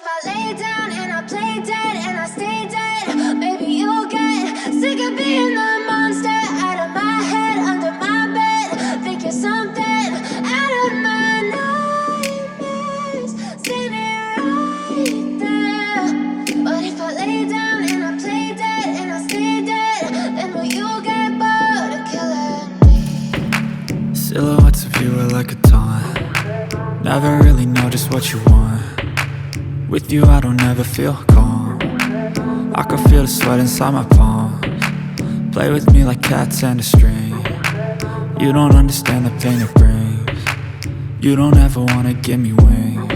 I lay down and I play dead and I stay dead, baby, you'll get sick of being the monster out of my head, under my bed. Think you're something out of my nightmares, standing right there. But if I lay down and I play dead and I stay dead, then will you get bored of killing me? Silhouettes of you are like a taunt. Never really know just what you want. With you I don't ever feel calm. I can feel the sweat inside my palms. Play with me like cats and a string. You don't understand the pain it brings. You don't ever wanna give me wings.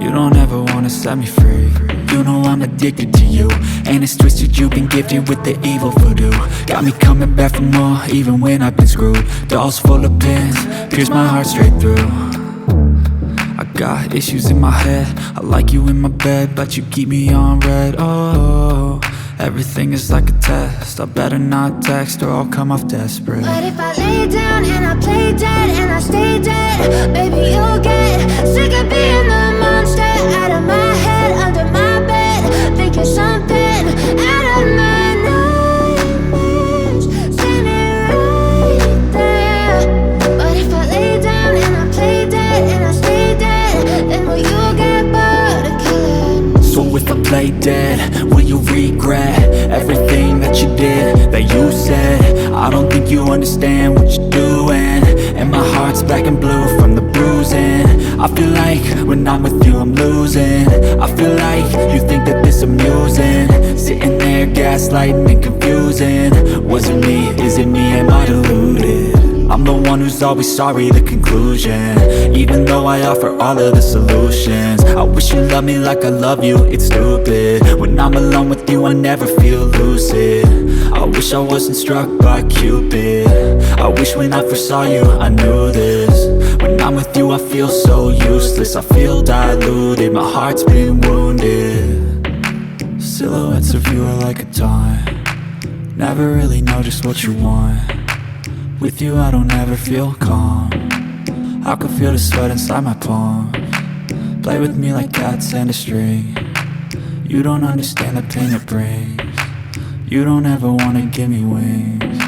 You don't ever wanna set me free. You know I'm addicted to you, and it's twisted, you've been gifted with the evil voodoo. Got me coming back for more, even when I've been screwed. Dolls full of pins, pierce my heart straight through. I got issues in my head, I like you in my bed, but you keep me on red. Oh, everything is like a test, I better not text or I'll come off desperate. But if I lay down and I play dead and I stay dead, baby, you'll get sick of being the monster out of my head, under my bed. Think you're something out of my nightmares, standing right there. But if I lay down and I play dead and I stay dead, then will you get bored of killing me? So if I play dead, will you regret everything that you did, that you said? I don't think you understand what you're doing, and my heart's black and blue from the bruising. I feel like when I'm with you I'm losing. I feel like you think that this amusing, sitting there gaslighting and confusing. Was it me? Is it me? Am I deluded? I'm the one who's always sorry, the conclusion, even though I offer all of the solutions. I wish you loved me like I love you, it's stupid. When I'm alone with you I never feel lucid. I wish I wasn't struck by Cupid. I wish when I first saw you I knew this. When I'm with you I feel so useless, I feel diluted, my heart's been wounded. Silhouettes of you are like a taunt. Never really know just what you want. With you I don't ever feel calm. I can feel the sweat inside my palms. Play with me like cats and a string. You don't understand the pain it brings. You don't ever wanna give me wings.